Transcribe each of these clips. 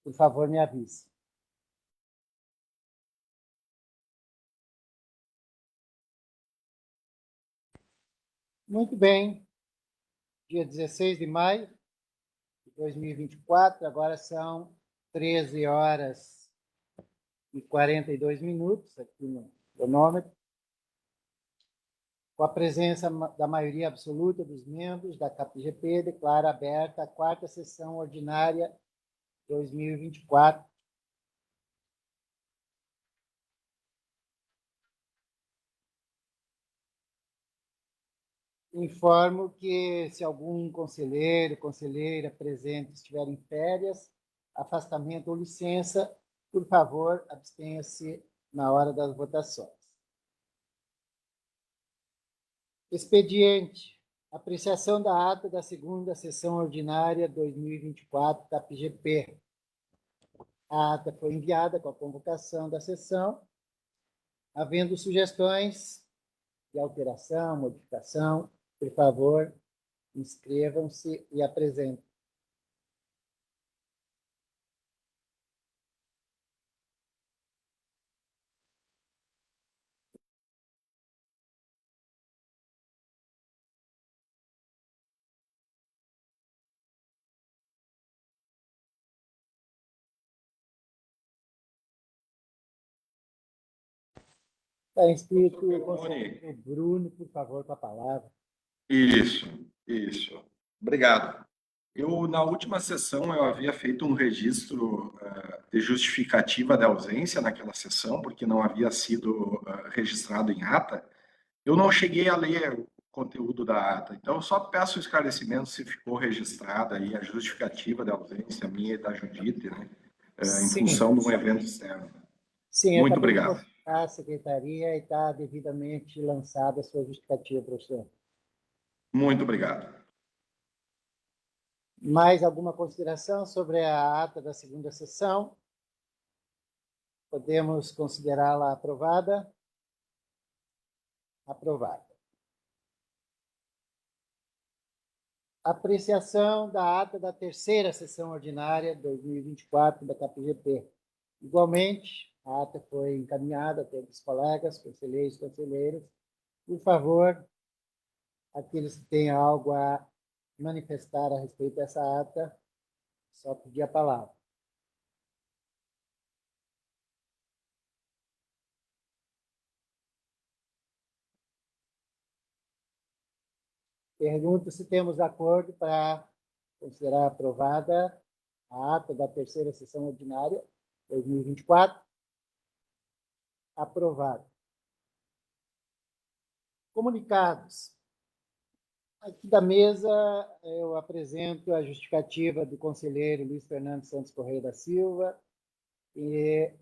por favor, me avise. Muito bem. Dia 16 de maio de 2024, agora são 13 horas e 42 minutos aqui no cronômetro. Com a presença da maioria absoluta dos membros da CAPGP, declaro aberta a quarta sessão ordinária 2024. Informo que, se algum conselheiro, conselheira presente estiver em férias, afastamento ou licença, por favor, abstenha-se na hora das votações. Expediente. Apreciação da ata da segunda sessão ordinária 2024 da CAPGP. A ata foi enviada com a convocação da sessão. Havendo sugestões de alteração, modificação, por favor, inscrevam-se e apresentem. Está inscrito o conselheiro Bruno, por favor, com a palavra. Isso. Obrigado. Na última sessão, eu havia feito um registro de justificativa de ausência naquela sessão, porque não havia sido registrado em ata. Eu não cheguei a ler o conteúdo da ata, então eu só peço esclarecimento se ficou registrada aí a justificativa da ausência minha e da Judite, né, em função de um evento externo. Sim, muito obrigado. A secretaria está devidamente lançada a sua justificativa, professor. Muito obrigado. Mais alguma consideração sobre a ata da segunda sessão? Podemos considerá-la aprovada? Aprovada. Apreciação da ata da terceira sessão ordinária 2024 da CAPGP. Igualmente, a ata foi encaminhada a todos os colegas, conselheiros e conselheiras. Por favor, aqueles que têm algo a manifestar a respeito dessa ata, só pedir a palavra. Pergunto se temos acordo para considerar aprovada a ata da terceira sessão ordinária 2024. Aprovado. Comunicados. Aqui da mesa, eu apresento a justificativa do conselheiro Luiz Fernando Santos Correia da Silva, que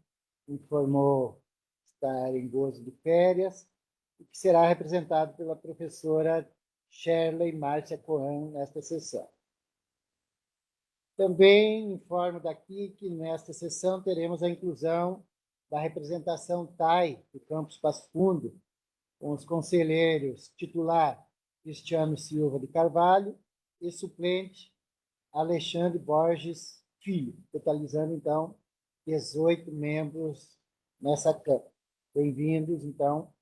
informou estar em gozo de férias, e que será representado pela professora Shirley Márcia Coan nesta sessão. Também informo daqui que nesta sessão teremos a inclusão da representação TAI do Campus Passo Fundo, com os conselheiros titular Cristiano Silva de Carvalho e suplente Alexandre Borges Filho, totalizando, então, 18 membros nessa Câmara. Bem-vindos, então,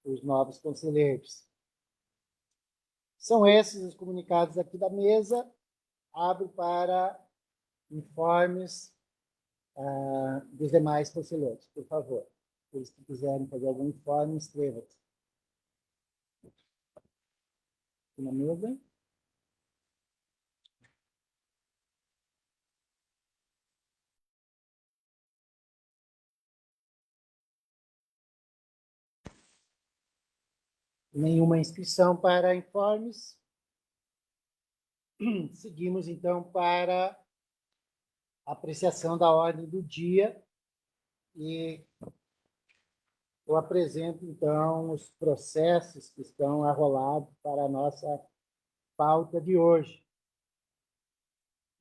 os novos conselheiros. São esses os comunicados aqui da mesa. Abro para informes dos demais conselheiros, por favor. Aqueles que quiserem fazer algum informe, inscrevam-se. Aqui na mesa. Nenhuma inscrição para informes. Seguimos, então, para a apreciação da ordem do dia. E eu apresento, então, os processos que estão arrolados para a nossa pauta de hoje.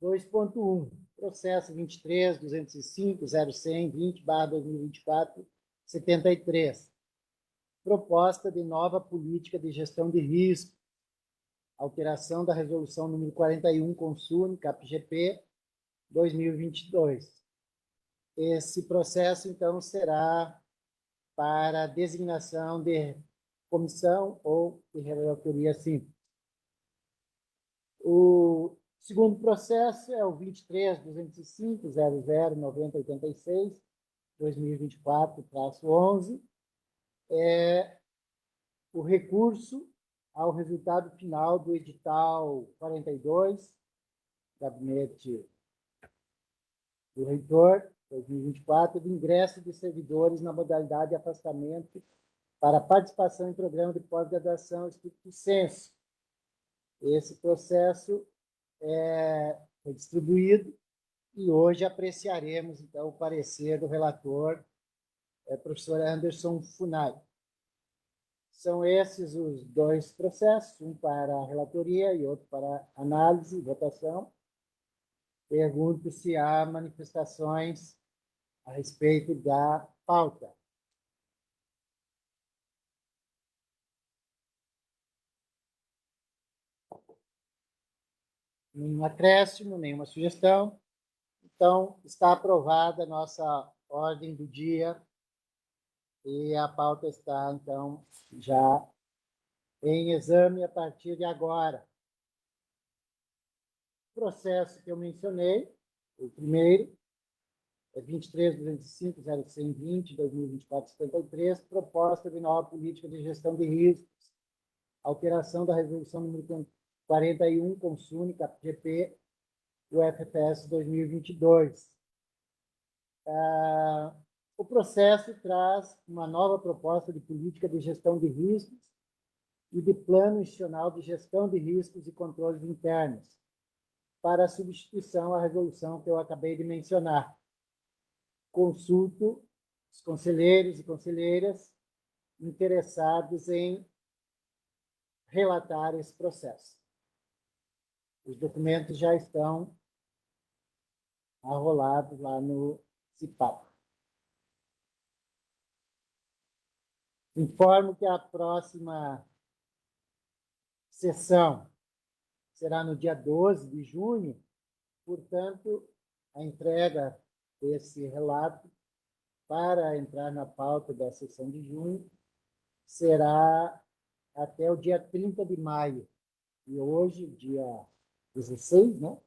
2.1. Processo 23.205.0120/2024, 73. Proposta de nova política de gestão de risco. Alteração da resolução número 41, Consune, CAPGP, 2022. Esse processo, então, será para designação de comissão ou de relatoria simples. O segundo processo é o 23.205.00.9086, 2024-11, é o recurso ao resultado final do edital 42, Gabinete do Reitor, 2024, de ingresso de servidores na modalidade de afastamento para participação em programa de pós-graduação estricto sensu. Esse processo foi distribuído e hoje apreciaremos, então, o parecer do relator, professor Anderson Funari. São esses os dois processos, um para a relatoria e outro para análise e votação. Pergunto se há manifestações a respeito da pauta. Nenhum acréscimo, nenhuma sugestão. Então, está aprovada a nossa ordem do dia e a pauta está, então, já em exame a partir de agora. O processo que eu mencionei, o primeiro, é 23.205.0120/2024-73, proposta de nova política de gestão de riscos, alteração da resolução número 41, Consune, CapGP, UFPS 2022. O processo traz uma nova proposta de política de gestão de riscos e de plano institucional de gestão de riscos e controles internos, para a substituição à resolução que eu acabei de mencionar. Consulto os conselheiros e conselheiras interessados em relatar esse processo. Os documentos já estão arrolados lá no CIPAP. Informo que a próxima sessão será no dia 12 de junho, portanto, a entrega desse relato para entrar na pauta da sessão de junho será até o dia 30 de maio. E hoje, dia 16, né?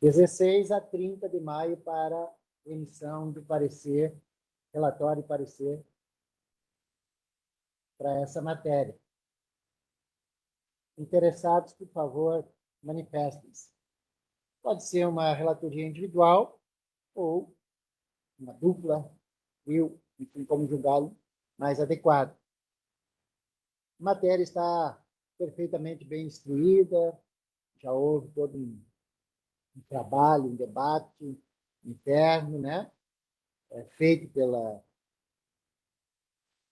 16 a 30 de maio para emissão do parecer, relatório e parecer para essa matéria. Interessados, por favor, manifestem-se. Pode ser uma relatoria individual ou uma dupla, enfim, como julgá-lo mais adequado. A matéria está perfeitamente bem instruída, já houve todo um trabalho, um debate interno, né? Feito pela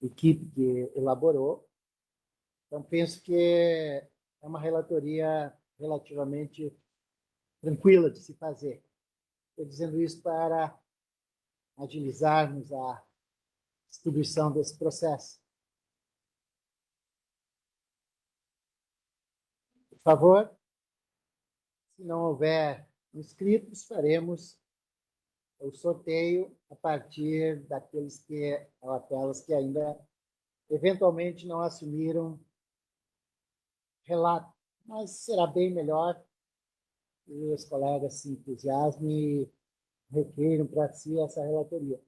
equipe que elaborou. Então, penso que é uma relatoria relativamente tranquila de se fazer. Estou dizendo isso para agilizarmos a distribuição desse processo. Por favor, se não houver inscritos, faremos o sorteio a partir daqueles que, ou aquelas que ainda eventualmente não assumiram relato, mas será bem melhor que os colegas se entusiasmem e requeiram para si essa relatoria.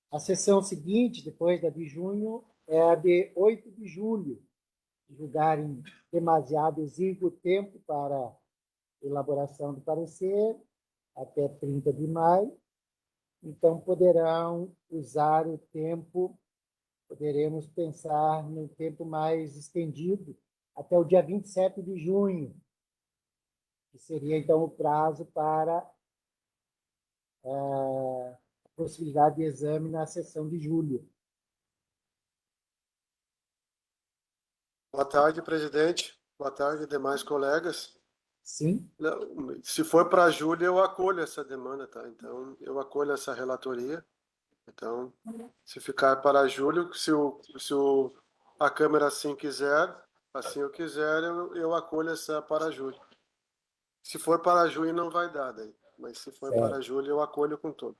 A sessão seguinte, depois da de junho, é a de 8 de julho, julgarem demasiado exíguo tempo para elaboração do parecer, até 30 de maio. Então, poderão usar o tempo, poderemos pensar no tempo mais estendido, até o dia 27 de junho, que seria, então, o prazo para a possibilidade de exame na sessão de julho. Boa tarde, presidente. Boa tarde, demais colegas. Sim. Se for para a Júlia, eu acolho essa demanda, tá? Então, eu acolho essa relatoria. Então, se ficar para a Júlia, a Câmara assim quiser, assim eu quiser, eu acolho essa para a Júlia. Se for para a Júlia, não vai dar daí. Mas se for para a Júlia, eu acolho com todo.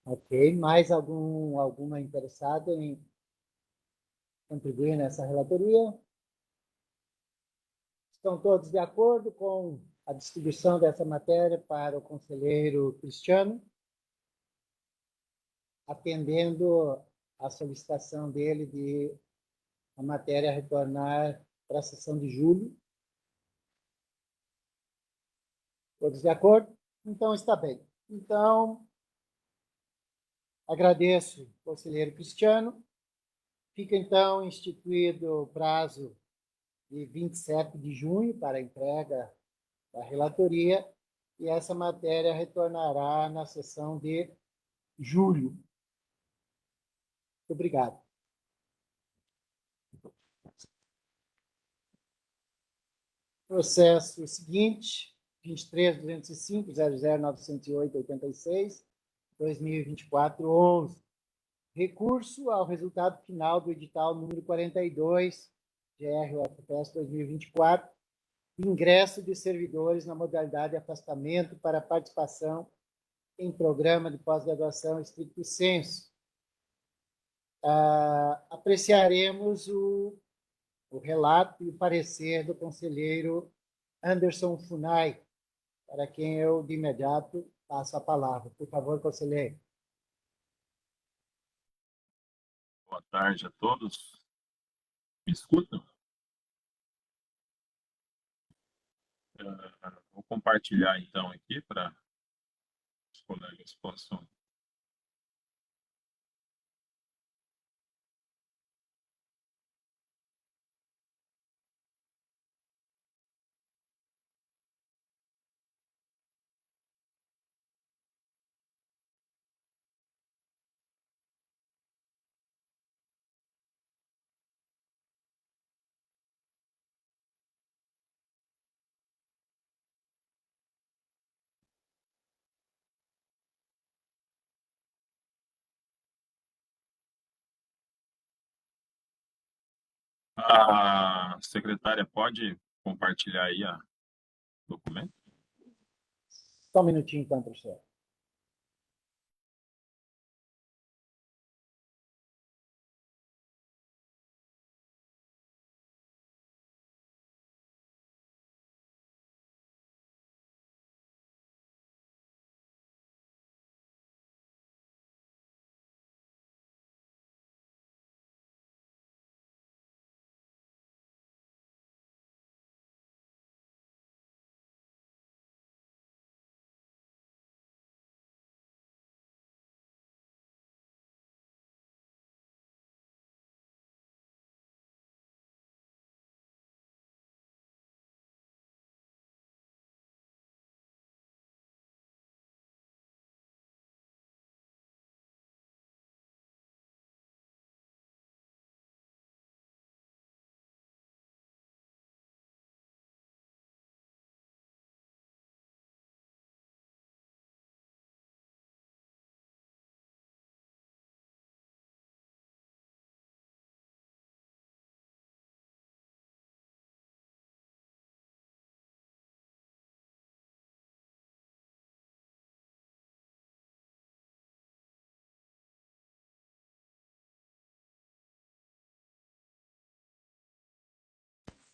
Ok. Mais alguma interessada em contribuir nessa relatoria? Estão todos de acordo com a distribuição dessa matéria para o conselheiro Cristiano, atendendo à solicitação dele de a matéria retornar para a sessão de julho? Todos de acordo? Então, está bem. Então, agradeço, conselheiro Cristiano. Fica, então, instituído o prazo de 27 de junho para a entrega da relatoria e essa matéria retornará na sessão de julho. Muito obrigado. Processo seguinte, 23.205.00.908.86, 2024-11. Recurso ao resultado final do edital número 42, GR-UFPS 2024, ingresso de servidores na modalidade de afastamento para participação em programa de pós-graduação estricto sensu. Apreciaremos o relato e o parecer do conselheiro Anderson Funai, para quem eu, de imediato, passo a palavra. Por favor, conselheiro. Boa tarde a todos. Me escutam? Vou compartilhar, então, aqui para os colegas possam... A secretária pode compartilhar aí o documento? Só um minutinho, então, professor.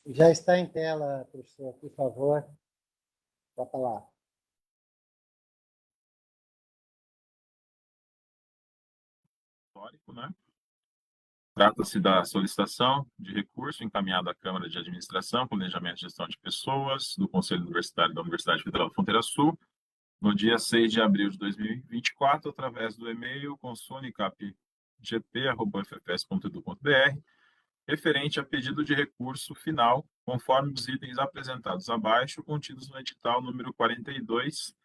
Já está em tela, professor, por favor. Vá para lá. Histórico, né? Trata-se da solicitação de recurso encaminhada à Câmara de Administração, Planejamento e Gestão de Pessoas do Conselho Universitário da Universidade Federal da Fronteira Sul, no dia 6 de abril de 2024, através do e-mail consonicapgp@ufps.edu.br, referente a pedido de recurso final, conforme os itens apresentados abaixo, contidos no edital número 42,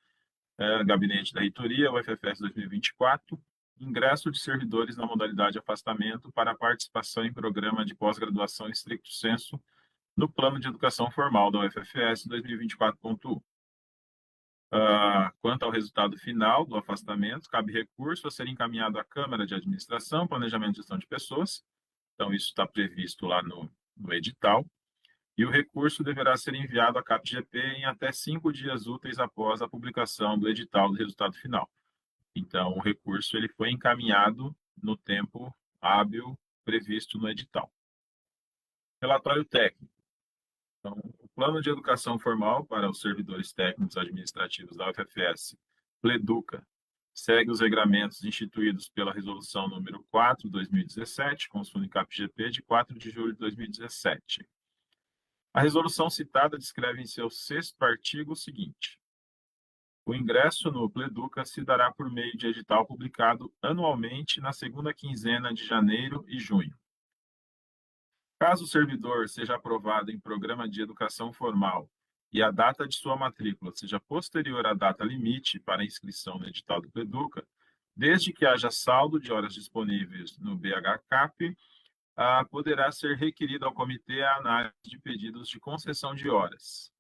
Gabinete da Reitoria, UFPS 2024, ingresso de servidores na modalidade afastamento para participação em programa de pós-graduação estricto sensu no Plano de Educação Formal da UFFS 2024.1. Quanto ao resultado final do afastamento, cabe recurso a ser encaminhado à Câmara de Administração, Planejamento e Gestão de Pessoas. Então, isso está previsto lá no edital. E o recurso deverá ser enviado à CAPGP em até 5 dias úteis após a publicação do edital do resultado final. Então, o recurso ele foi encaminhado no tempo hábil previsto no edital. Relatório técnico. Então, o Plano de Educação Formal para os servidores técnicos administrativos da UFFS, Pleduca, segue os regramentos instituídos pela Resolução número 4/2017, consulta CAPGP, de 4 de julho de 2017. A resolução citada descreve em seu 6º artigo o seguinte: o ingresso no Pleduca se dará por meio de edital publicado anualmente na segunda quinzena de janeiro e junho. Caso o servidor seja aprovado em programa de educação formal e a data de sua matrícula seja posterior à data limite para inscrição no edital do Pleduca, desde que haja saldo de horas disponíveis no BHCAP, poderá ser requerida ao comitê a análise de pedidos de concessão de horas.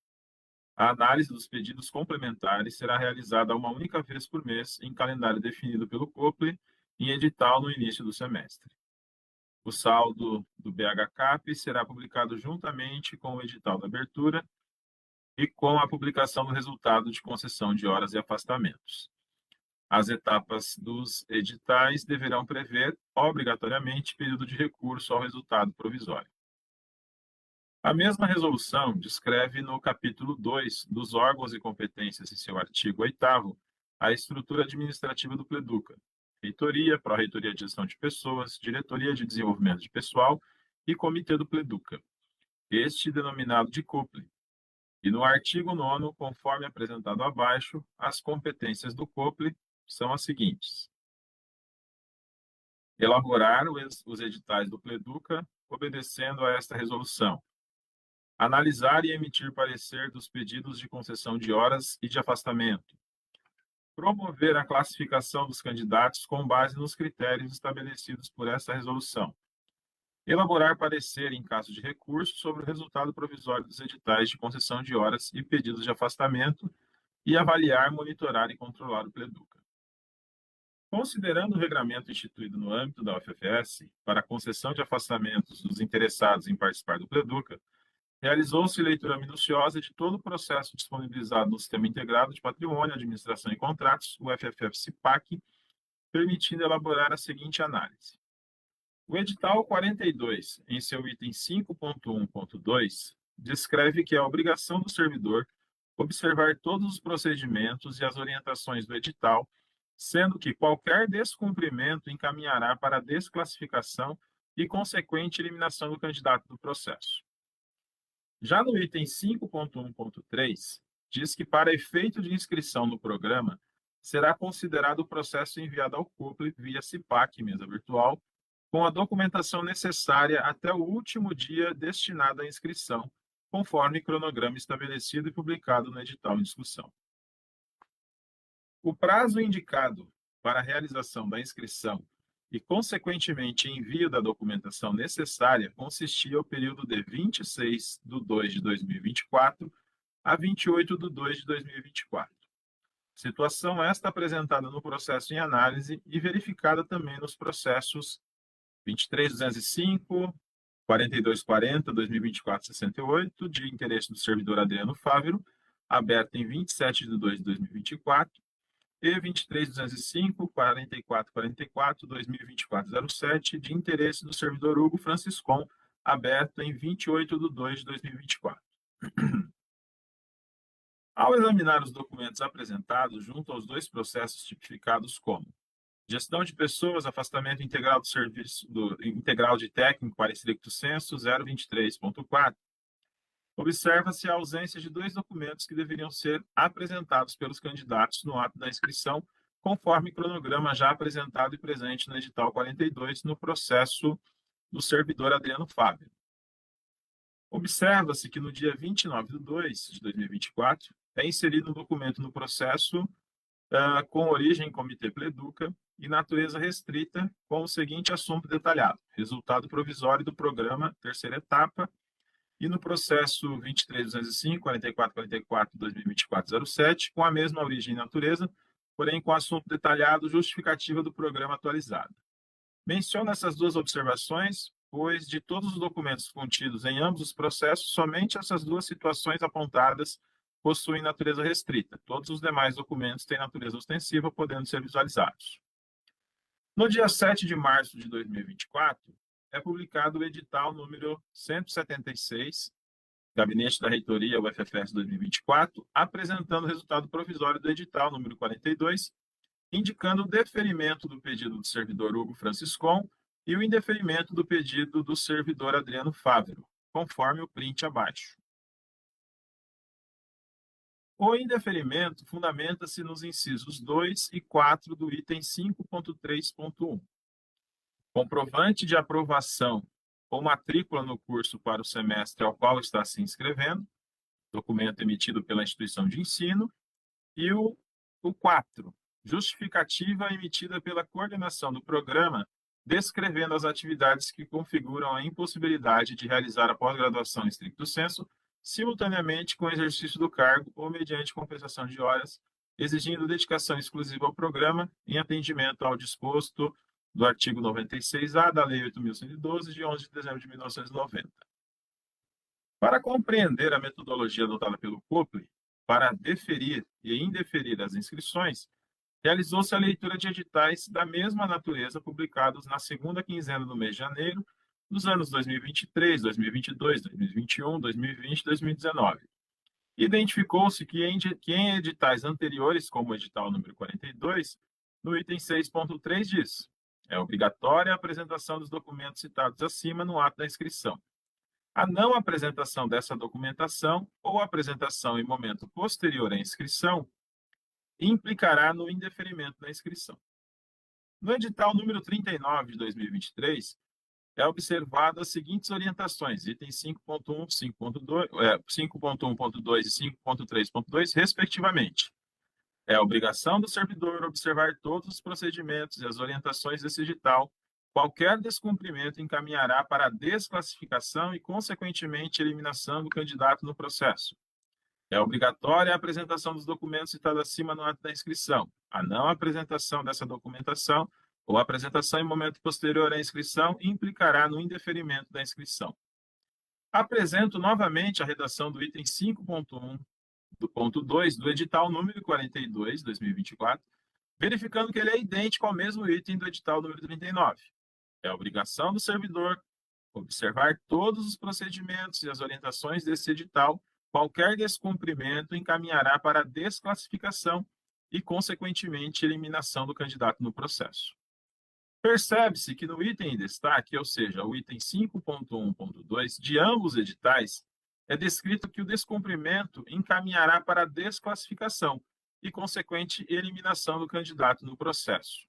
A análise dos pedidos complementares será realizada uma única vez por mês em calendário definido pelo COPLE em edital no início do semestre. O saldo do BHCAP será publicado juntamente com o edital da abertura e com a publicação do resultado de concessão de horas e afastamentos. As etapas dos editais deverão prever, obrigatoriamente, período de recurso ao resultado provisório. A mesma resolução descreve no capítulo 2 dos órgãos e competências, em seu artigo 8º, a estrutura administrativa do Pleduca: reitoria, pró-reitoria de gestão de pessoas, diretoria de desenvolvimento de pessoal e comitê do Pleduca, este denominado de COPLE. E no artigo 9º, conforme apresentado abaixo, as competências do COPLE são as seguintes: elaborar os editais do Pleduca, obedecendo a esta resolução; analisar e emitir parecer dos pedidos de concessão de horas e de afastamento; promover a classificação dos candidatos com base nos critérios estabelecidos por essa resolução; elaborar parecer, em caso de recurso, sobre o resultado provisório dos editais de concessão de horas e pedidos de afastamento; e avaliar, monitorar e controlar o Pleduca. Considerando o regramento instituído no âmbito da UFFS para a concessão de afastamentos dos interessados em participar do Pleduca, realizou-se leitura minuciosa de todo o processo disponibilizado no Sistema Integrado de Patrimônio, Administração e Contratos, o FFF-CIPAC, permitindo elaborar a seguinte análise. O edital 42, em seu item 5.1.2, descreve que é a obrigação do servidor observar todos os procedimentos e as orientações do edital, sendo que qualquer descumprimento encaminhará para a desclassificação e consequente eliminação do candidato do processo. Já no item 5.1.3, diz que para efeito de inscrição no programa, será considerado o processo enviado ao COPLE via CIPAC, mesa virtual, com a documentação necessária até o último dia destinado à inscrição, conforme cronograma estabelecido e publicado no edital em discussão. O prazo indicado para a realização da inscrição e, consequentemente, envio da documentação necessária consistia o período de 26/2/2024 a 28/2/2024. Situação esta apresentada no processo em análise e verificada também nos processos 23.205, 4240, 2024-68, de interesse do servidor Adriano Fávero, aberto em 27/2/2024, e 23.205, 4444, 2024-07, de interesse do servidor Hugo Franciscon, aberto em 28/2/2024. Ao examinar os documentos apresentados junto aos dois processos tipificados como gestão de pessoas, afastamento integral do serviço integral de técnico para estricto sensu 023.4, observa-se a ausência de dois documentos que deveriam ser apresentados pelos candidatos no ato da inscrição, conforme cronograma já apresentado e presente no edital 42, no processo do servidor Adriano Fávero. Observa-se que no dia 29/2/2024 é inserido um documento no processo com origem em Comitê Pleduca e natureza restrita, com o seguinte assunto detalhado: resultado provisório do programa, terceira etapa, e no processo 23.205.4444/2024-07, com a mesma origem e natureza, porém com assunto detalhado, justificativa do programa atualizado. Menciono essas duas observações, pois de todos os documentos contidos em ambos os processos, somente essas duas situações apontadas possuem natureza restrita. Todos os demais documentos têm natureza ostensiva, podendo ser visualizados. No dia 7 de março de 2024, é publicado o edital número 176, Gabinete da Reitoria UFFS 2024, apresentando o resultado provisório do edital número 42, indicando o deferimento do pedido do servidor Hugo Franciscon e o indeferimento do pedido do servidor Adriano Fávero, conforme o print abaixo. O indeferimento fundamenta-se nos incisos 2 e 4 do item 5.3.1. Comprovante de aprovação ou matrícula no curso para o semestre ao qual está se inscrevendo, documento emitido pela instituição de ensino, e o 4, justificativa emitida pela coordenação do programa, descrevendo as atividades que configuram a impossibilidade de realizar a pós-graduação em stricto sensu, simultaneamente com o exercício do cargo ou mediante compensação de horas, exigindo dedicação exclusiva ao programa em atendimento ao disposto do artigo 96A da Lei 8.112, de 11 de dezembro de 1990. Para compreender a metodologia adotada pelo COPLE para deferir e indeferir as inscrições, realizou-se a leitura de editais da mesma natureza publicados na segunda quinzena do mês de janeiro dos anos 2023, 2022, 2021, 2020 e 2019. Identificou-se que em editais anteriores, como o edital número 42, no item 6.3 diz: é obrigatória a apresentação dos documentos citados acima no ato da inscrição. A não apresentação dessa documentação ou apresentação em momento posterior à inscrição implicará no indeferimento da inscrição. No edital número 39 de 2023, é observado as seguintes orientações, itens 5.1, 5.1.2 e 5.3.2, respectivamente. É obrigação do servidor observar todos os procedimentos e as orientações desse edital. Qualquer descumprimento encaminhará para a desclassificação e, consequentemente, eliminação do candidato no processo. É obrigatória a apresentação dos documentos citados acima no ato da inscrição. A não apresentação dessa documentação ou apresentação em momento posterior à inscrição implicará no indeferimento da inscrição. Apresento novamente a redação do item 5.1 do ponto 2 do edital número 42, 2024, verificando que ele é idêntico ao mesmo item do edital número 39. É obrigação do servidor observar todos os procedimentos e as orientações desse edital. Qualquer descumprimento encaminhará para a desclassificação e, consequentemente, eliminação do candidato no processo. Percebe-se que no item em destaque, ou seja, o item 5.1.2 de ambos os editais, é descrito que o descumprimento encaminhará para a desclassificação e, consequente, eliminação do candidato no processo.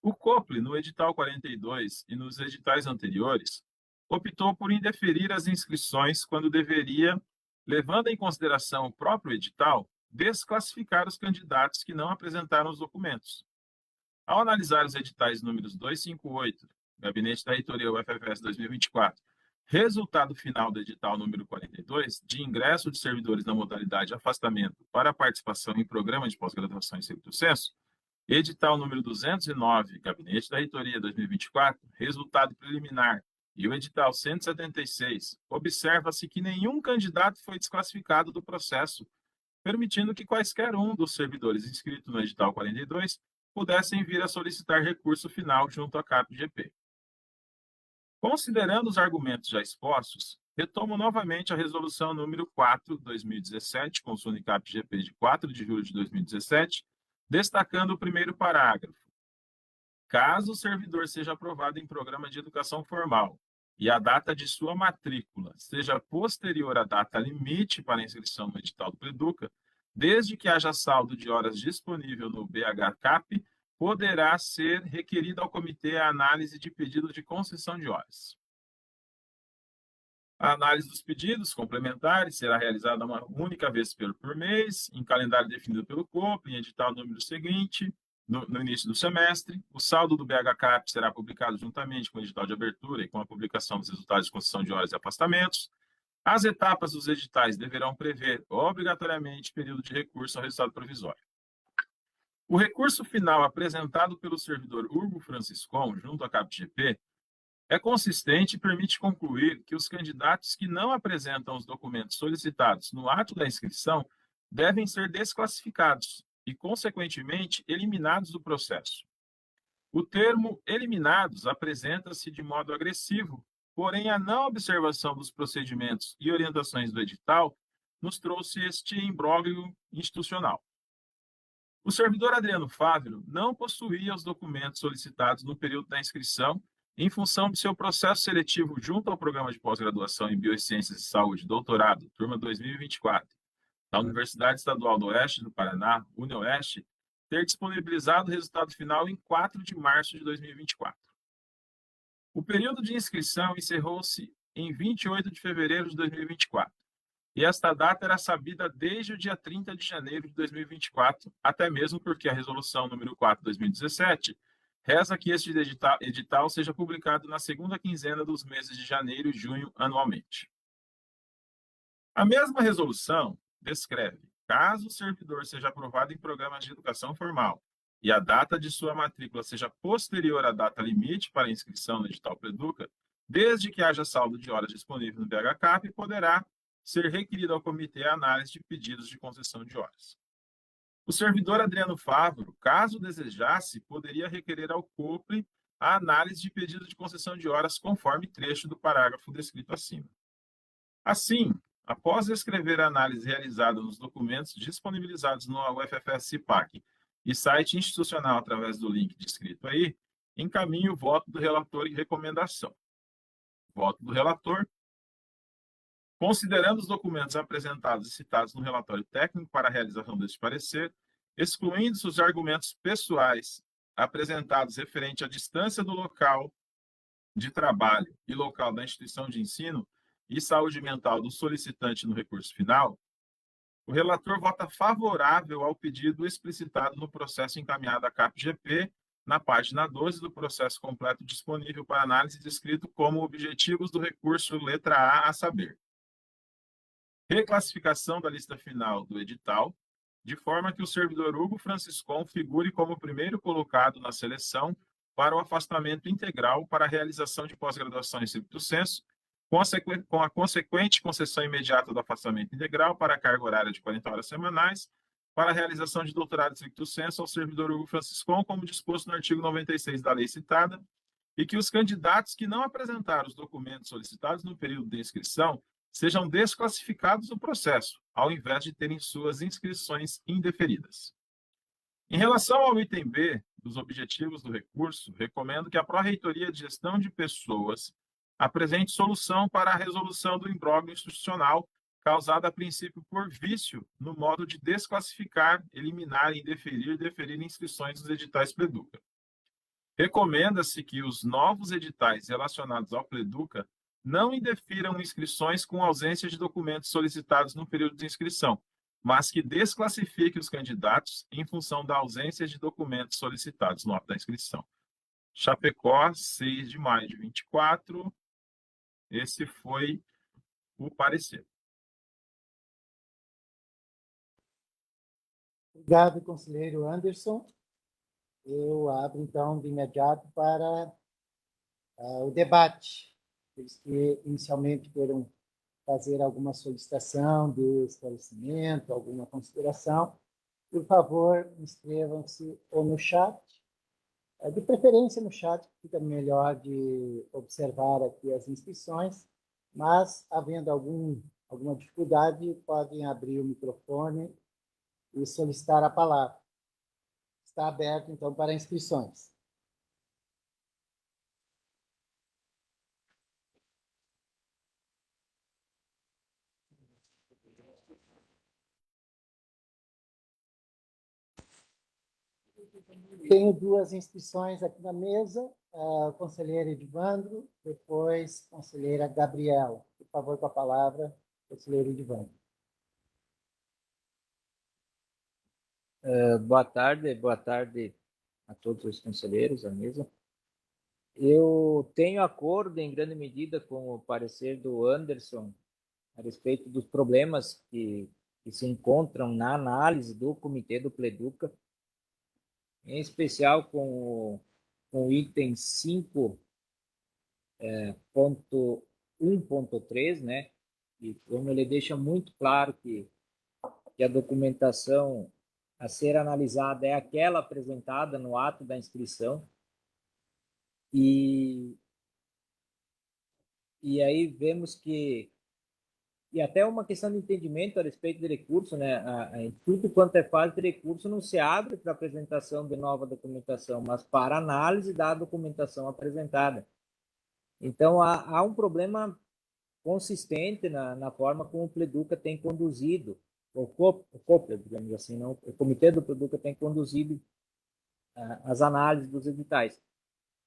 O COPLE, no edital 42 e nos editais anteriores, optou por indeferir as inscrições quando deveria, levando em consideração o próprio edital, desclassificar os candidatos que não apresentaram os documentos. Ao analisar os editais números 258, Gabinete da Reitoria UFFS 2024, resultado final do edital número 42, de ingresso de servidores na modalidade afastamento para participação em programa de pós-graduação em stricto sensu, edital número 209, Gabinete da Reitoria 2024, resultado preliminar, e o edital 176, observa-se que nenhum candidato foi desclassificado do processo, permitindo que quaisquer um dos servidores inscritos no edital 42 pudessem vir a solicitar recurso final junto à CAPGP. Considerando os argumentos já expostos, retomo novamente a resolução número 4/2017, com o CAPGP de 4 de julho de 2017, destacando o primeiro parágrafo. Caso o servidor seja aprovado em programa de educação formal e a data de sua matrícula seja posterior à data limite para inscrição no edital do Preduca, desde que haja saldo de horas disponível no BHCAP, poderá ser requerida ao comitê a análise de pedido de concessão de horas. A análise dos pedidos complementares será realizada uma única vez por mês, em calendário definido pelo COPLE, em edital número seguinte, no início do semestre. O saldo do BHCAP será publicado juntamente com o edital de abertura e com a publicação dos resultados de concessão de horas e afastamentos. As etapas dos editais deverão prever obrigatoriamente período de recurso ao resultado provisório. O recurso final apresentado pelo servidor Hugo Franciscon junto à CAPGP é consistente e permite concluir que os candidatos que não apresentam os documentos solicitados no ato da inscrição devem ser desclassificados e, consequentemente, eliminados do processo. O termo eliminados apresenta-se de modo agressivo, porém a não observação dos procedimentos e orientações do edital nos trouxe este imbróglio institucional. O servidor Adriano Fávero não possuía os documentos solicitados no período da inscrição em função de seu processo seletivo junto ao Programa de Pós-Graduação em Biociências e Saúde, doutorado, turma 2024, da Universidade Estadual do Oeste do Paraná, UniOeste, ter disponibilizado o resultado final em 4 de março de 2024. O período de inscrição encerrou-se em 28 de fevereiro de 2024, e esta data era sabida desde o dia 30 de janeiro de 2024, até mesmo porque a Resolução número 4 de 2017 reza que este edital seja publicado na segunda quinzena dos meses de janeiro e junho anualmente. A mesma resolução descreve, caso o servidor seja aprovado em programas de educação formal e a data de sua matrícula seja posterior à data limite para inscrição no edital Preduca, desde que haja saldo de horas disponível no BHCAP, poderá ser requerido ao comitê a análise de pedidos de concessão de horas. O servidor Adriano Fávero, caso desejasse, poderia requerer ao COPRE a análise de pedido de concessão de horas conforme trecho do parágrafo descrito acima. Assim, após escrever a análise realizada nos documentos disponibilizados no UFFS-CIPAC e site institucional através do link descrito aí, encaminho o voto do relator em recomendação. Voto do relator. Considerando os documentos apresentados e citados no relatório técnico para a realização deste parecer, excluindo-se os argumentos pessoais apresentados referente à distância do local de trabalho e local da instituição de ensino e saúde mental do solicitante no recurso final, o relator vota favorável ao pedido explicitado no processo encaminhado à CAPGP, na página 12 do processo completo disponível para análise, descrito como objetivos do recurso letra A saber: reclassificação da lista final do edital, de forma que o servidor Hugo Franciscon figure como primeiro colocado na seleção para o afastamento integral para a realização de pós-graduação em stricto sensu, com a consequente concessão imediata do afastamento integral para a carga horária de 40 horas semanais, para a realização de doutorado em stricto sensu ao servidor Hugo Franciscon, como disposto no artigo 96 da lei citada, e que os candidatos que não apresentaram os documentos solicitados no período de inscrição sejam desclassificados do processo, ao invés de terem suas inscrições indeferidas. Em relação ao item B dos objetivos do recurso, recomendo que a Pró-Reitoria de Gestão de Pessoas apresente solução para a resolução do imbróglio institucional causado a princípio por vício no modo de desclassificar, eliminar, indeferir e deferir inscrições dos editais Preduca. Recomenda-se que os novos editais relacionados ao Preduca não indefiram inscrições com ausência de documentos solicitados no período de inscrição, mas que desclassifique os candidatos em função da ausência de documentos solicitados no ato da inscrição. Chapecó, 6 de maio de 24. Esse foi o parecer. Obrigado, conselheiro Anderson. Eu abro, então, de imediato para o debate. Aqueles que inicialmente queiram fazer alguma solicitação de esclarecimento, alguma consideração, por favor, inscrevam-se ou no chat, de preferência no chat, que fica melhor de observar aqui as inscrições, mas, havendo alguma dificuldade, podem abrir o microfone e solicitar a palavra. Está aberto, então, para inscrições. Tenho duas inscrições aqui na mesa, a conselheira Edivandro, depois a conselheira Gabriela. Por favor, com a palavra, conselheiro Edivandro. Boa tarde a todos os conselheiros da mesa. Eu tenho acordo em grande medida com o parecer do Anderson a respeito dos problemas que se encontram na análise do comitê do Pleduca, em especial com o item 5.1.3, né? E como ele deixa muito claro que a documentação a ser analisada é aquela apresentada no ato da inscrição. E aí vemos que, e até uma questão de entendimento a respeito de recurso, né? Tudo quanto é fase de recurso não se abre para apresentação de nova documentação, mas para análise da documentação apresentada. Então, há um problema consistente na forma como o Pleduca tem conduzido, o COPLE, digamos assim, não, o Comitê do Pleduca tem conduzido as análises dos editais.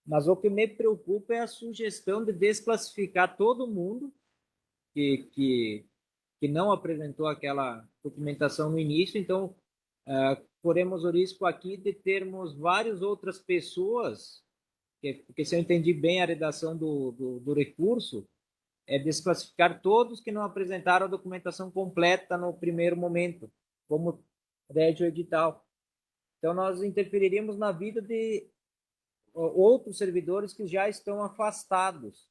Mas o que me preocupa é a sugestão de desclassificar todo mundo que não apresentou aquela documentação no início. Então, corremos o risco aqui de termos várias outras pessoas, porque se eu entendi bem a redação do recurso, é desclassificar todos que não apresentaram a documentação completa no primeiro momento, como rege o edital. Então, nós interferiríamos na vida de outros servidores que já estão afastados,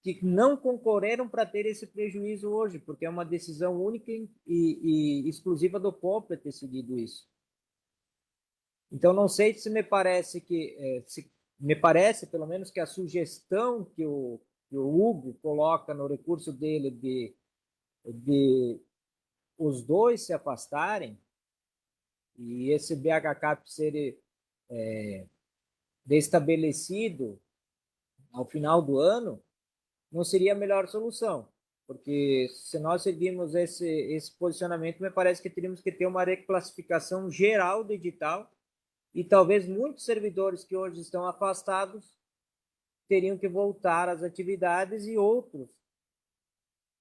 que não concorreram para ter esse prejuízo hoje, porque é uma decisão única e exclusiva do COPLE ter seguido isso. Então, não sei se me parece me parece, pelo menos, que a sugestão que o Hugo coloca no recurso dele de os dois se afastarem e esse BHCAP ser destabelecido ao final do ano, não seria a melhor solução, porque se nós seguirmos esse posicionamento, me parece que teríamos que ter uma reclassificação geral do edital e talvez muitos servidores que hoje estão afastados teriam que voltar às atividades e outros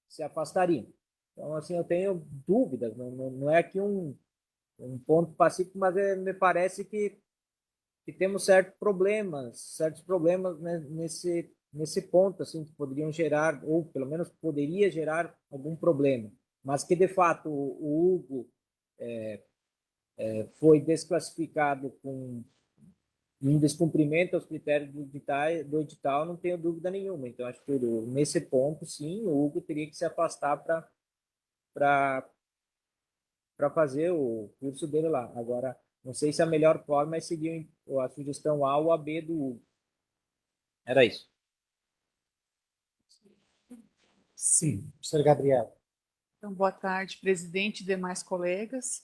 se afastariam. Então, assim, eu tenho dúvidas, não é aqui um ponto pacífico, mas me parece que temos certos problemas, né, nesse ponto, assim, que poderiam gerar, ou pelo menos poderia gerar algum problema, mas que, de fato, o Hugo foi desclassificado em descumprimento aos critérios do edital, não tenho dúvida nenhuma. Então, acho que nesse ponto, sim, o Hugo teria que se afastar para fazer o curso dele lá. Agora, não sei se a melhor forma é seguir a sugestão A ou a B do Hugo. Era isso. Sim, professor Gabriel. Então, boa tarde, presidente e demais colegas.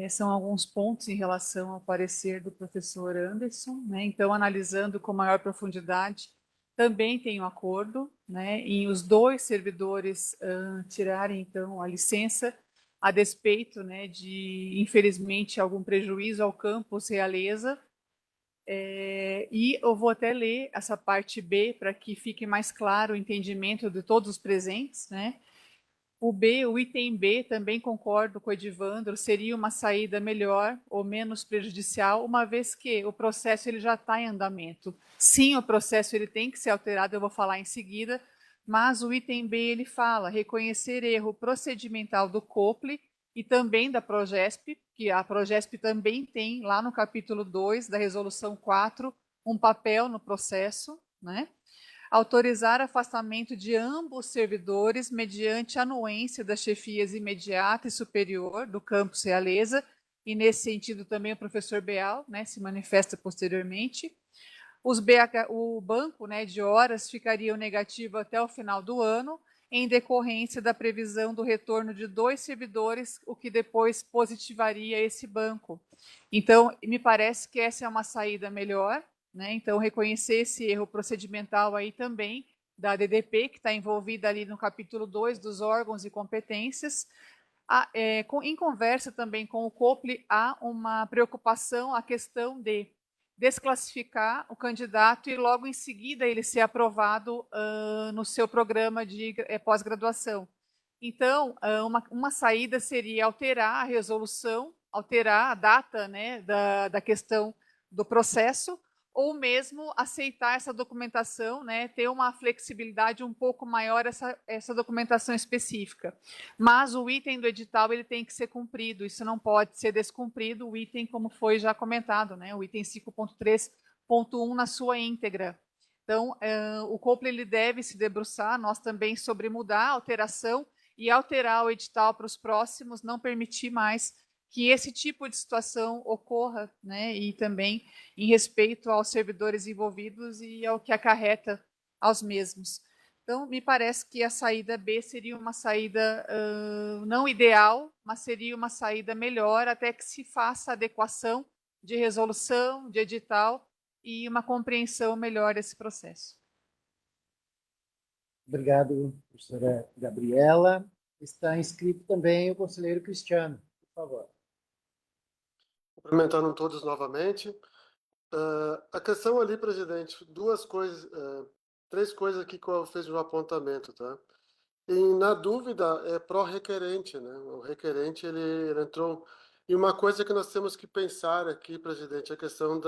São alguns pontos em relação ao parecer do professor Anderson, né? Então, analisando com maior profundidade, também tem um acordo, né, em os dois servidores tirarem, então, a licença a despeito, né, de, infelizmente, algum prejuízo ao campus Realeza. E eu vou até ler essa parte B para que fique mais claro o entendimento de todos os presentes, né? O item B, também concordo com o Edivandro, seria uma saída melhor ou menos prejudicial, uma vez que o processo ele já está em andamento. Sim, o processo ele tem que ser alterado, eu vou falar em seguida, mas o item B ele fala reconhecer erro procedimental do COPLE e também da Progesp, que a Progesp também tem lá no capítulo 2 da resolução 4 um papel no processo, né? Autorizar afastamento de ambos servidores mediante anuência das chefias imediata e superior do campus Realeza, e nesse sentido também o professor Beal, né, se manifesta posteriormente. O banco, né, de horas ficaria negativo até o final do ano, em decorrência da previsão do retorno de 2 servidores, o que depois positivaria esse banco. Então, me parece que essa é uma saída melhor, né? Então, reconhecer esse erro procedimental aí também da DDP, que está envolvida ali no capítulo 2 dos órgãos e competências. Em conversa também com o COPLE, há uma preocupação, a questão de desclassificar o candidato e logo em seguida ele ser aprovado no seu programa de pós-graduação. Então, uma saída seria alterar a resolução, alterar a data, né, da questão do processo, ou mesmo aceitar essa documentação, né, ter uma flexibilidade um pouco maior essa documentação específica. Mas o item do edital ele tem que ser cumprido, isso não pode ser descumprido, o item como foi já comentado, né, o item 5.3.1 na sua íntegra. Então, o COPLE ele deve se debruçar, nós também, sobre mudar a alteração e alterar o edital para os próximos, não permitir mais que esse tipo de situação ocorra, né, e também em respeito aos servidores envolvidos e ao que acarreta aos mesmos. Então, me parece que a saída B seria uma saída não ideal, mas seria uma saída melhor, até que se faça adequação de resolução, de edital, e uma compreensão melhor desse processo. Obrigado, professora Gabriela. Está inscrito também o conselheiro Cristiano, por favor. Cumprimentando todos novamente. A questão ali, presidente, três coisas aqui que eu fiz um apontamento, tá? E, na dúvida, é pró-requerente, né? O requerente, ele entrou... E uma coisa que nós temos que pensar aqui, presidente, é a questão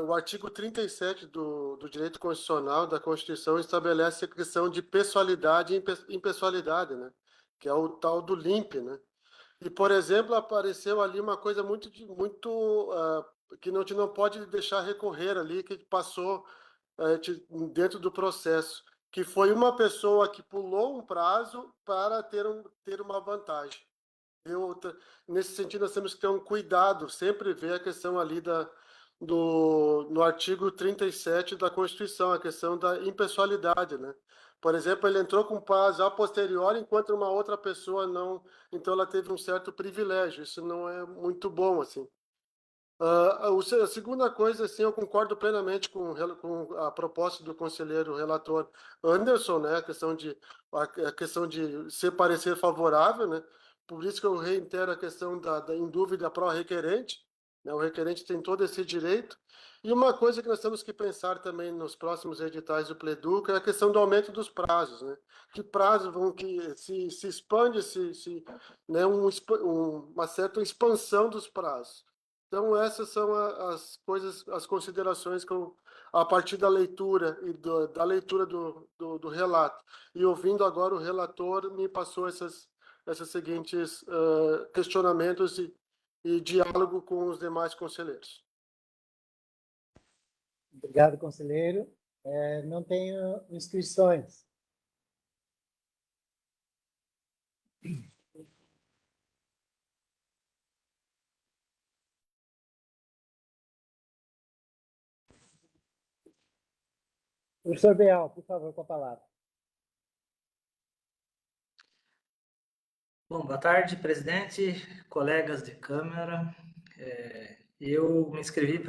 o artigo 37 do direito constitucional da Constituição estabelece a questão de pessoalidade e impessoalidade, né? Que é o tal do LIMP, né? E, por exemplo, apareceu ali uma coisa muito que a gente não pode deixar recorrer ali, que passou dentro do processo, que foi uma pessoa que pulou um prazo para ter uma vantagem. Nesse sentido, nós temos que ter um cuidado, sempre ver a questão ali no artigo 37 da Constituição, a questão da impessoalidade, né? Por exemplo, ele entrou com prazo a posteriori, enquanto uma outra pessoa não, então ela teve um certo privilégio. Isso não é muito bom, assim. A segunda coisa, assim, eu concordo plenamente com a proposta do conselheiro relator Anderson, né? A questão de ser parecer favorável, né? Por isso que eu reitero a questão em dúvida pró-requerente, né? O requerente tem todo esse direito. E uma coisa que nós temos que pensar também nos próximos editais do Pleduc é a questão do aumento dos prazos, né? Que prazos vão que se expande, né? Uma certa expansão dos prazos. Então, essas são as coisas, as considerações que eu, a partir da leitura e da leitura do relato. E ouvindo agora o relator, me passou esses seguintes questionamentos e diálogo com os demais conselheiros. Obrigado, conselheiro. Não tenho inscrições. Professor Beal, por favor, com a palavra. Bom, boa tarde, presidente, colegas de Câmara. Eu me inscrevi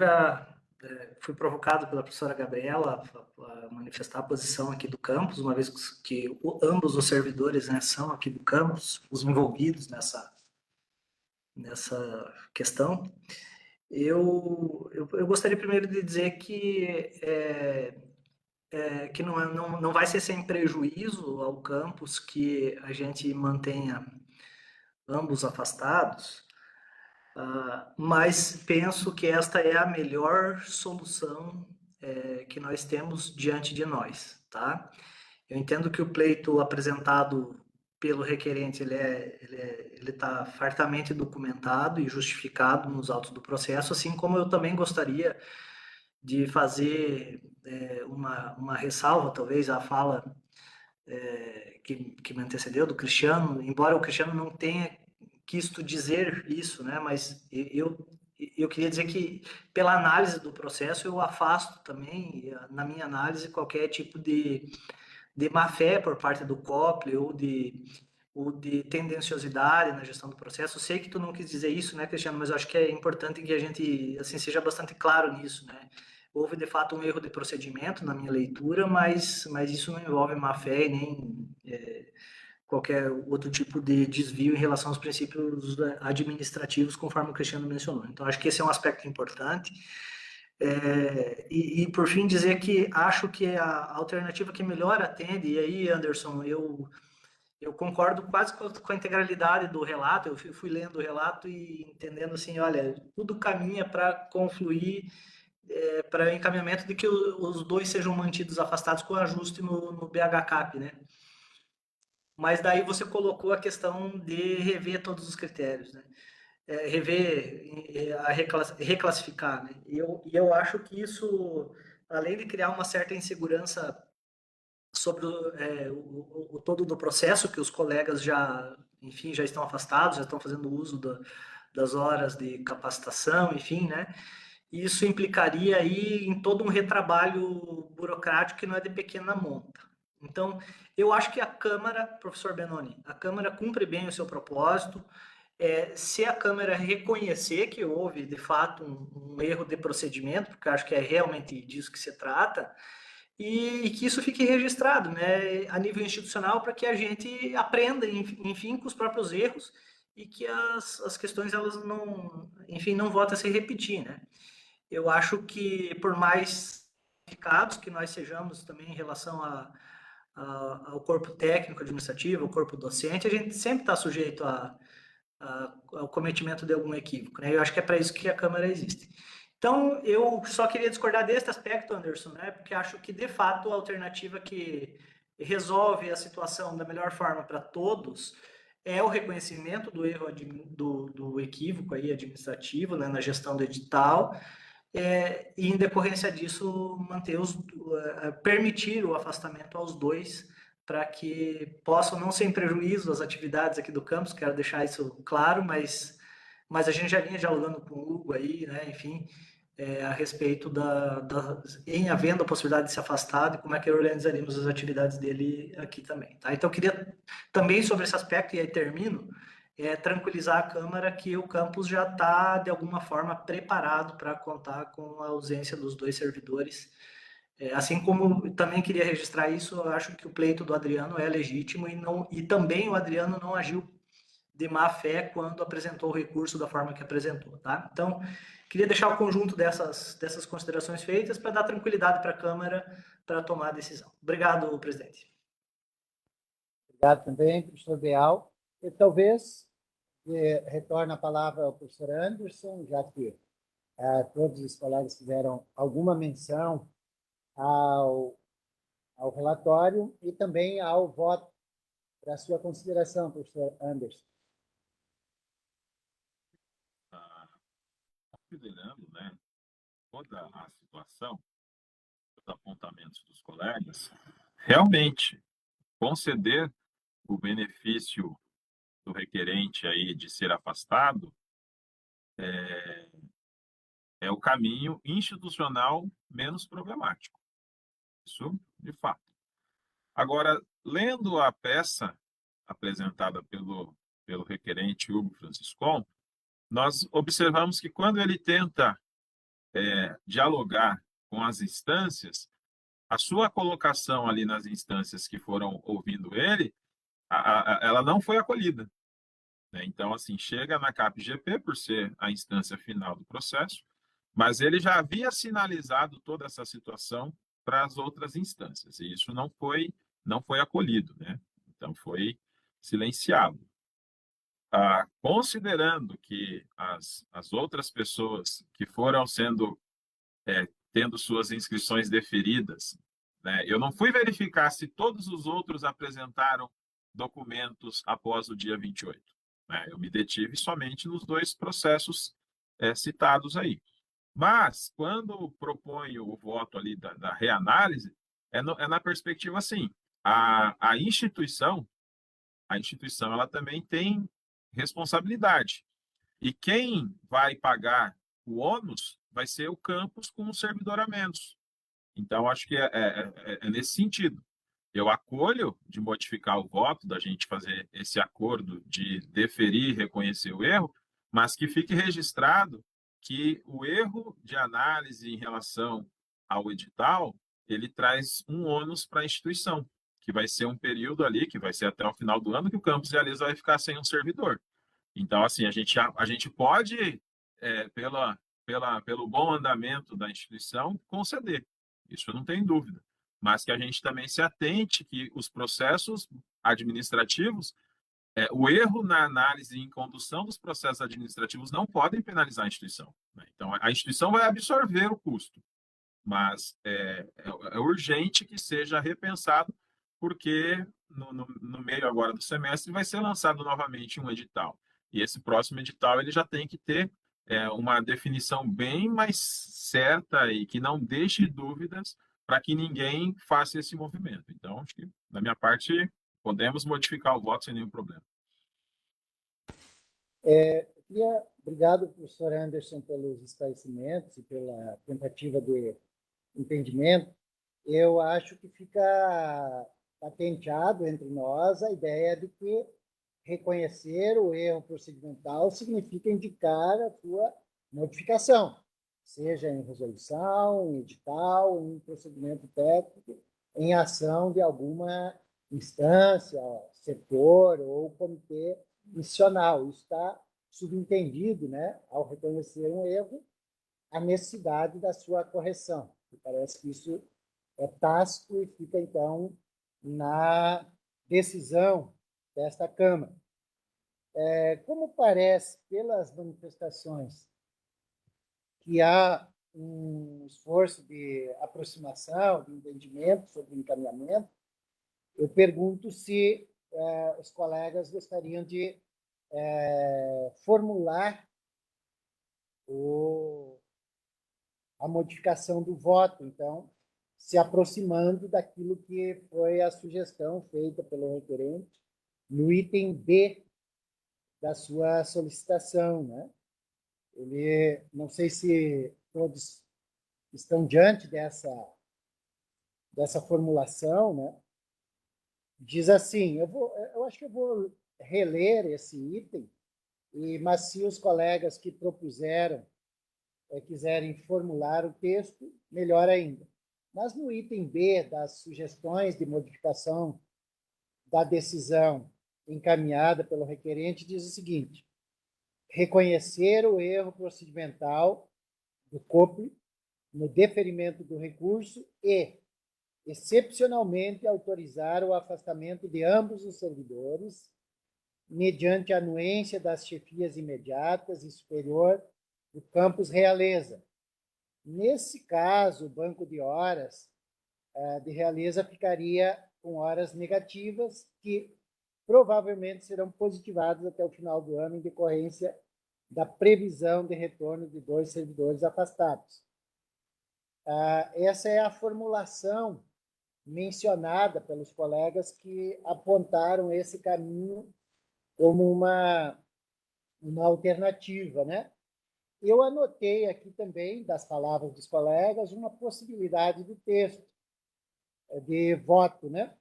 fui provocado pela professora Gabriela a manifestar a posição aqui do campus, uma vez que ambos os servidores, né, são aqui do campus, os envolvidos nessa questão. Eu gostaria primeiro de dizer que não vai ser sem prejuízo ao campus que a gente mantenha ambos afastados, mas penso que esta é a melhor solução que nós temos diante de nós, tá? Eu entendo que o pleito apresentado pelo requerente ele está fartamente documentado e justificado nos autos do processo, assim como eu também gostaria de fazer uma ressalva, talvez, à fala que me antecedeu, do Cristiano, embora o Cristiano não tenha quisto dizer isso, né, mas eu queria dizer que, pela análise do processo, eu afasto também, na minha análise, qualquer tipo de má-fé por parte do COPLE ou de tendenciosidade na gestão do processo. Eu sei que tu não quis dizer isso, né, Cristiano, mas eu acho que é importante que a gente assim, seja bastante claro nisso, né? Houve, de fato, um erro de procedimento na minha leitura, mas isso não envolve má-fé e nem qualquer outro tipo de desvio em relação aos princípios administrativos, conforme o Cristiano mencionou. Então, acho que esse é um aspecto importante. Por fim, dizer que acho que a alternativa que melhor atende, e aí, Anderson, eu concordo quase com a integralidade do relato. Eu fui lendo o relato e entendendo assim, olha, tudo caminha para confluir para o encaminhamento de que os dois sejam mantidos afastados com ajuste no BHCAP, né? Mas daí você colocou a questão de rever todos os critérios, né? Reclassificar, né? E eu acho que isso, além de criar uma certa insegurança sobre o todo do processo, que os colegas já, enfim, já estão afastados, já estão fazendo uso das horas de capacitação, enfim, né? Isso implicaria aí em todo um retrabalho burocrático que não é de pequena monta. Então, eu acho que a Câmara, professor Benoni, a Câmara cumpre bem o seu propósito. Se a Câmara reconhecer que houve, de fato, um erro de procedimento, porque eu acho que é realmente disso que se trata, e que isso fique registrado, né, a nível institucional, para que a gente aprenda, enfim, com os próprios erros e que as questões, elas não, enfim, não voltem a se repetir, né. Eu acho que, por mais qualificados que nós sejamos também em relação ao corpo técnico administrativo, ao corpo docente, a gente sempre está sujeito ao cometimento de algum equívoco, né? Eu acho que é para isso que a Câmara existe. Então, eu só queria discordar desse aspecto, Anderson, né? Porque acho que, de fato, a alternativa que resolve a situação da melhor forma para todos é o reconhecimento do erro do equívoco aí administrativo, né, na gestão do edital, e em decorrência disso manter permitir o afastamento aos dois para que possam não ser em prejuízo das atividades aqui do campus, quero deixar isso claro, mas a gente já vinha dialogando com o Hugo aí, né, enfim, a respeito em havendo a possibilidade de se afastar, de como é que organizaríamos as atividades dele aqui também, tá? Então, eu queria também sobre esse aspecto, e aí termino, tranquilizar a Câmara que o campus já está, de alguma forma, preparado para contar com a ausência dos dois servidores. Assim como também queria registrar isso, eu acho que o pleito do Adriano é legítimo e também o Adriano não agiu de má fé quando apresentou o recurso da forma que apresentou, tá? Então, queria deixar o conjunto dessas considerações feitas para dar tranquilidade para a Câmara para tomar a decisão. Obrigado, presidente. Obrigado também, professor Beal. E talvez retorne a palavra ao professor Anderson, já que todos os colegas fizeram alguma menção ao relatório e também ao voto. Para a sua consideração, professor Anderson. Considerando, né, toda a situação, os apontamentos dos colegas, realmente conceder o benefício do requerente aí de ser afastado é o caminho institucional menos problemático. Isso, de fato. Agora, lendo a peça apresentada pelo requerente Hugo Franciscon, nós observamos que quando ele tenta dialogar com as instâncias, a sua colocação ali nas instâncias que foram ouvindo ele, ela não foi acolhida, né? Então, assim, chega na CAPGP por ser a instância final do processo, mas ele já havia sinalizado toda essa situação para as outras instâncias, e isso não foi acolhido, né? Então, foi silenciado. Considerando que as outras pessoas que foram tendo suas inscrições deferidas, né, eu não fui verificar se todos os outros apresentaram documentos após o dia 28. Né? Eu me detive somente nos dois processos citados aí. Mas, quando proponho o voto ali da reanálise, é na perspectiva assim, a instituição ela também tem responsabilidade. E quem vai pagar o ônus vai ser o campus com um servidor a menos. Então, acho que é nesse sentido. Eu acolho de modificar o voto, da gente fazer esse acordo de deferir e reconhecer o erro, mas que fique registrado que o erro de análise em relação ao edital, ele traz um ônus para a instituição, que vai ser um período ali, que vai ser até o final do ano, que o campus Realiza vai ficar sem um servidor. Então, assim, a gente pode, pelo bom andamento da instituição, conceder. Isso não tem dúvida. Mas que a gente também se atente que os processos administrativos, O erro na análise e em condução dos processos administrativos não podem penalizar a instituição, né? Então, a instituição vai absorver o custo, mas é urgente que seja repensado, porque no meio agora do semestre vai ser lançado novamente um edital. E esse próximo edital ele já tem que ter uma definição bem mais certa e que não deixe dúvidas para que ninguém faça esse movimento. Então, acho que, da minha parte, podemos modificar o voto sem nenhum problema. Obrigado, professor Anderson, pelos esclarecimentos e pela tentativa de entendimento. Eu acho que fica patenteado entre nós a ideia de que reconhecer o erro procedimental significa indicar a sua modificação, seja em resolução, em edital, em procedimento técnico, em ação de alguma instância, setor ou comitê institucional. Isso está subentendido, né, ao reconhecer um erro, a necessidade da sua correção. E parece que isso é tácito e fica, então, na decisão desta Câmara. Como parece, pelas manifestações, que há um esforço de aproximação, de entendimento sobre o encaminhamento, eu pergunto se os colegas gostariam de formular a modificação do voto, então, se aproximando daquilo que foi a sugestão feita pelo requerente no item B da sua solicitação, né? Ele, não sei se todos estão diante dessa formulação, né? Diz assim, eu acho que eu vou reler esse item, mas se os colegas que propuseram quiserem formular o texto, melhor ainda. Mas no item B das sugestões de modificação da decisão encaminhada pelo requerente, diz o seguinte: reconhecer o erro procedimental do COPLE no deferimento do recurso e, excepcionalmente, autorizar o afastamento de ambos os servidores mediante a anuência das chefias imediatas e superior do campus Realeza. Nesse caso, o banco de horas de Realeza ficaria com horas negativas que provavelmente serão positivadas até o final do ano em decorrência da previsão de retorno de 2 servidores afastados. Essa é a formulação mencionada pelos colegas que apontaram esse caminho como uma alternativa, né? Eu anotei aqui também, das palavras dos colegas, uma possibilidade do texto de voto, né?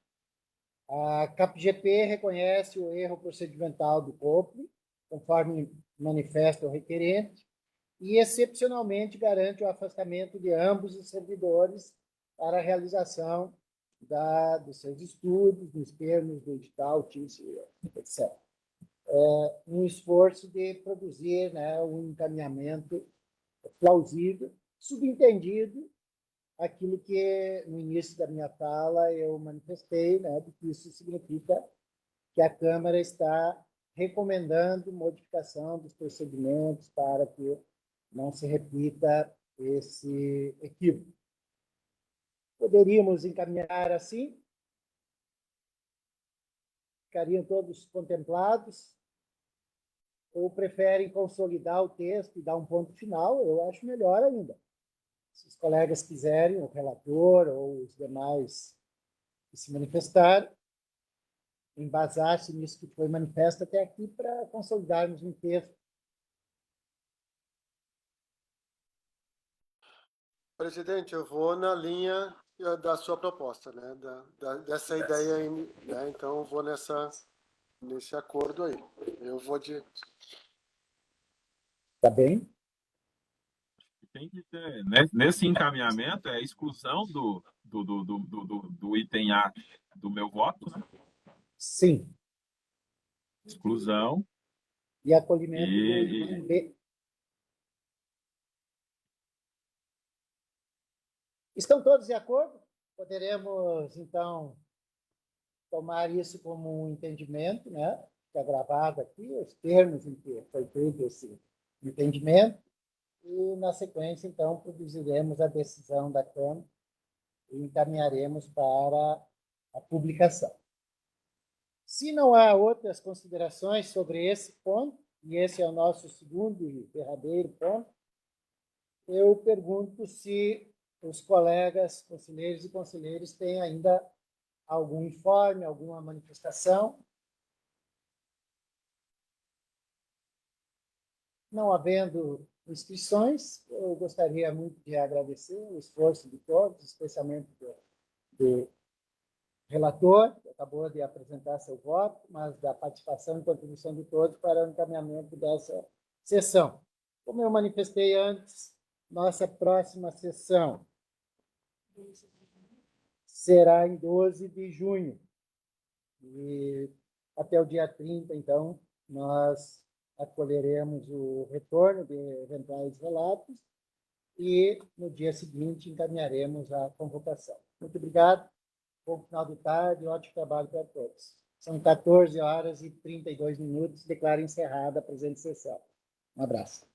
A CAPGP reconhece o erro procedimental do COPLE, conforme manifesta o requerente, e, excepcionalmente, garante o afastamento de ambos os servidores para a realização dos seus estudos, nos termos do edital, etc. Um esforço de produzir, né, um encaminhamento plausível, subentendido aquilo que, no início da minha fala, eu manifestei, né, de que isso significa que a Câmara está recomendando modificação dos procedimentos para que não se repita esse equívoco. Poderíamos encaminhar assim? Ficariam todos contemplados? Ou preferem consolidar o texto e dar um ponto final? Eu acho melhor ainda. Se os colegas quiserem, o relator ou os demais que se manifestaram, embasar-se nisso que foi manifesto até aqui para consolidarmos um texto. Presidente, eu vou na linha da sua proposta, né? Dessa ideia aí, né? Então, eu vou nesse acordo aí. Eu vou de... Tá bem? Tem que ter, né, nesse encaminhamento, é a exclusão do item A do meu voto, né? Sim. Exclusão. E acolhimento do item B. Estão todos de acordo? Poderemos, então, tomar isso como um entendimento, né? fica gravado aqui os termos em que foi feito esse entendimento e, na sequência, então, produziremos a decisão da Câmara e encaminharemos para a publicação. Se não há outras considerações sobre esse ponto, e esse é o nosso segundo e derradeiro ponto, eu pergunto se os colegas conselheiros e conselheiras têm ainda algum informe, alguma manifestação. Não havendo inscrições, eu gostaria muito de agradecer o esforço de todos, especialmente do relator, que acabou de apresentar seu voto, mas da participação e contribuição de todos para o encaminhamento dessa sessão. Como eu manifestei antes, nossa próxima sessão será em 12 de junho. E até o dia 30, então, nós acolheremos o retorno de eventuais relatos e, no dia seguinte, encaminharemos a convocação. Muito obrigado. Bom final de tarde, ótimo trabalho para todos. São 14 horas e 32 minutos. Declaro encerrada a presente sessão. Um abraço.